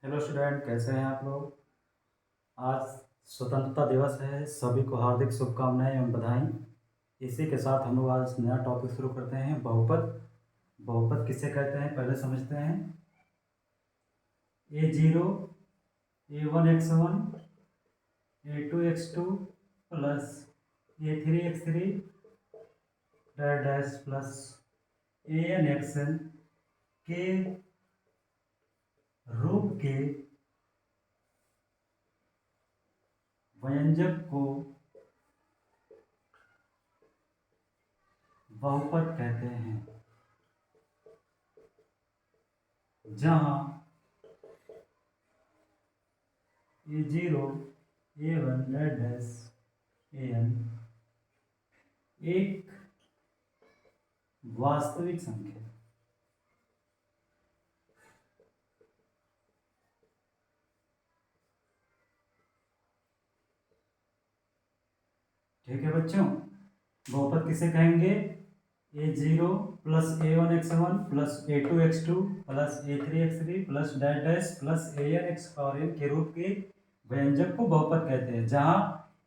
Hello student, कैसे हैं आप लोग। आज स्वतंत्रता दिवस है। सभी को हार्दिक शुभकामनाएं एवं बधाई। इसी के साथ हम लोग आज नया टॉपिक शुरू करते हैं, बहुपद। बहुपद किसे कहते हैं पहले समझते हैं। A0 A1 x1 A2 x2 plus A3 x3 dash dash plus AN xn के रूप के व्यंजक को बहुपद कहते हैं, जहाँ A0 A1 dash dash AN एक वास्तविक संख्या। ठीक है बच्चों, बहुपद किसे कहेंगे। A0 plus A1 x1 plus A2 x2 plus A3 x3 plus dash dash plus AN x और n के रूप के व्यंजक को बहुपद कहते हैं, जहाँ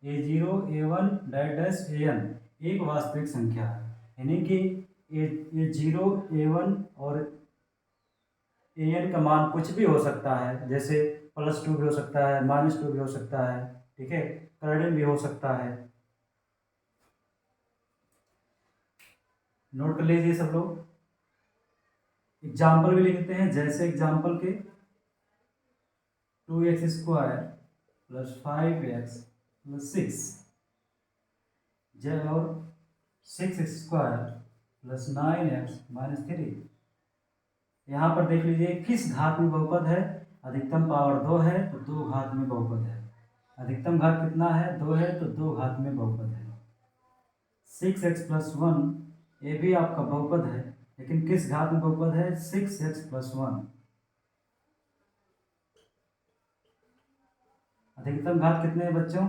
A0 A1 dash dash AN एक वास्तविक संख्या है, यानी कि A0 A1 और AN का मान कुछ भी हो सकता है, जैसे +2 भी हो सकता है, -2 भी हो सकता है, ठीक है, कर्णिल भी हो सकता है। नोट कर लीजिए सब लोग। एग्जाम्पल भी लिखते हैं, जैसे एग्जाम्पल के 2x² प्लस 5x प्लस 6 और 6x² प्लस 9x माइनस 3। यहाँ पर देख लीजिए किस घात में बहुपद है। अधिकतम पावर 2 है तो 2 घात में बहुपद है। अधिकतम घात कितना है, 2 है तो 2 घात में बहुपद है। 6x प्लस 1 ये भी आपका बहुपद है, लेकिन किस घात में बहुपद है, 6x प्लस 1। अधिकतम घात कितने हैं बच्चों,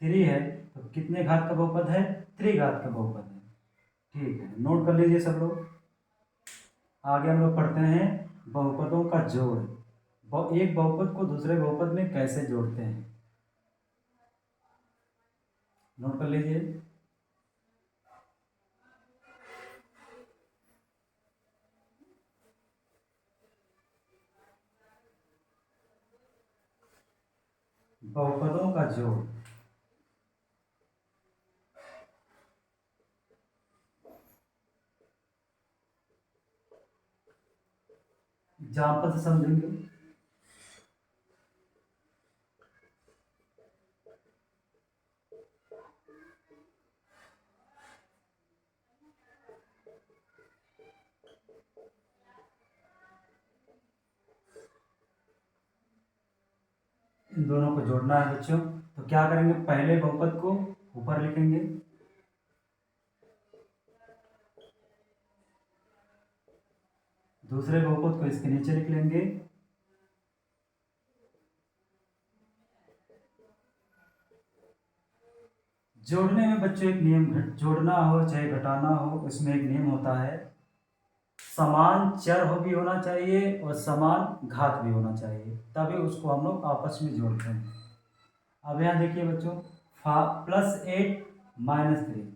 3 है, तो कितने घात का बहुपद है, 3 घात का बहुपद है। ठीक है, नोट कर लीजिए सब लोग। आगे हम लोग पढ़ते हैं बहुपदों का जोड़। एक बहुपद को दूसरे बहुपद में कैसे जोड़ते हैं, नोट कर लीजिए। बहुपदों का जोड़। एग्जाम्पल से समझेंगे। इन दोनों को जोड़ना है बच्चों, तो क्या करेंगे, पहले बहुपद को ऊपर लिखेंगे, दूसरे बहुपद को इसके नीचे लिख लेंगे। जोड़ने में बच्चों एक नियम, जोड़ना हो चाहे घटाना हो, उसमें एक नियम होता है, समान चर हो भी होना चाहिए और समान घात भी होना चाहिए, तभी उसको हम लोग आपस में जोड़ते हैं। अब यहाँ देखिए बच्चों, +8 -3,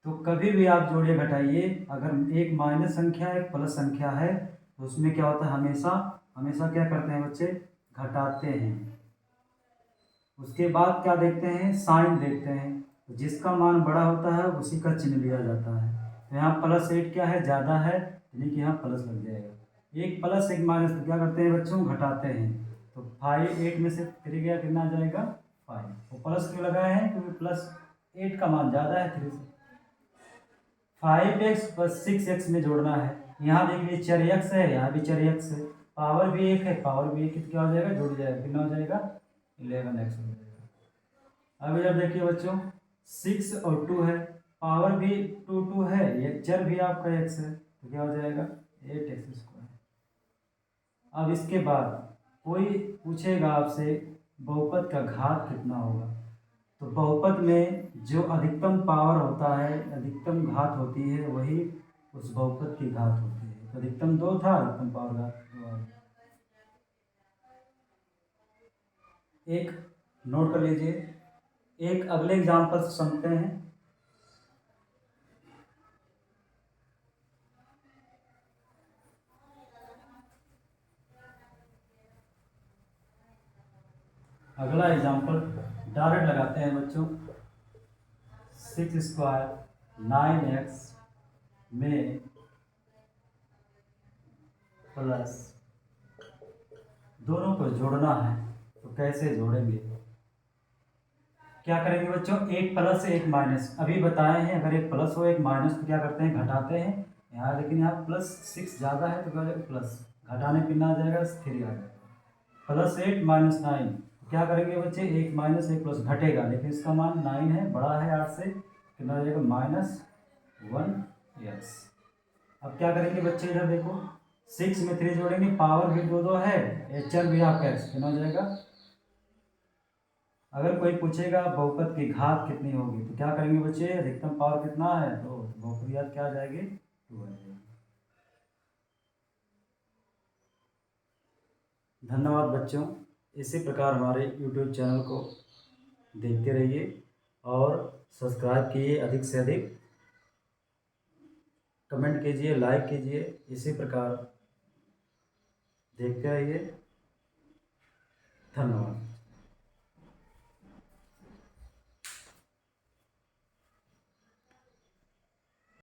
तो कभी भी आप जोड़िए घटाइए, अगर एक माइनस संख्या एक प्लस संख्या है तो उसमें क्या होता है, हमेशा हमेशा क्या करते हैं बच्चे, घटाते हैं। उसके बाद क्या देखते हैं, साइन देखते हैं, तो जिसका मान बड़ा होता है उसी का चिन्ह लिया जाता है। तो यहाँ +8 क्या है, ज़्यादा है, यानी कि यहाँ प्लस लग जाएगा। एक प्लस एक माइनस, तो क्या करते हैं बच्चों, घटाते हैं। तो 8 में से 3 गया, कितना आ जाएगा, 5। वो प्लस क्यों लगाए हैं, क्योंकि +8 का मान ज़्यादा है 3 से। 5x प्लस 6x में जोड़ना है। यहाँ देख लीजिए चर x है, यहाँ भी चर x है, पावर भी 1 है, पावर भी 1 है, क्या हो जाएगा, जुड़ जाएगा, कितना हो जाएगा, 11x हो जाएगा। अब इधर देखिए बच्चों, 6 और 2 है, पावर भी 2 है, ये चर भी आपका x है, तो क्या हो जाएगा, 8x²। अब इसके बाद कोई पूछेगा आपसे बहुपद का घात कितना होगा, तो बहुपद में जो अधिकतम पावर होता है, अधिकतम घात होती है, वही उस बहुपद की घात होती है। तो अधिकतम 2 था, अधिकतम पावर घात 2 आ गया। एक नोट कर लीजिए। एक अगले एग्जाम्पल से समझते हैं। अगला एग्जाम्पल डायरेक्ट लगाते हैं बच्चों। 6² 9x में प्लस, दोनों को जोड़ना है तो कैसे जोड़ेंगे? क्या करेंगे बच्चों? एक प्लस एक माइनस, अभी बताए हैं अगर एक प्लस हो एक माइनस तो क्या करते हैं? घटाते हैं। यहाँ लेकिन यहाँ +6 ज़्यादा है तो क्या हो जाएगा? प्लस, घटाने कितना आ जाएगा? 3 आ जाएगा। +8 -9, क्या करेंगे बच्चे? एक माइनस एक प्लस, घटेगा लेकिन इसका मान 9 है, बड़ा है 8 से, कितना आ जाएगा? -1x। अब क्या करेंगे बच्चे? इधर देखो, 6 में 3 जोड़ेंगे, पावर भी दो है, एचर भी आपका x, कितना हो जाएगा? अगर कोई पूछेगा बहुपद की घात कितनी होगी तो क्या करेंगे बच्चे? अधिकतम पावर कितना है? तो बहुपद क्या आ जाएगी? 2 आ जाएगी। धन्यवाद बच्चों। इसी प्रकार हमारे YouTube चैनल को देखते रहिए और सब्सक्राइब कीजिए, अधिक से अधिक कमेंट कीजिए, लाइक कीजिए। इसी प्रकार देखते रहिए। धन्यवाद।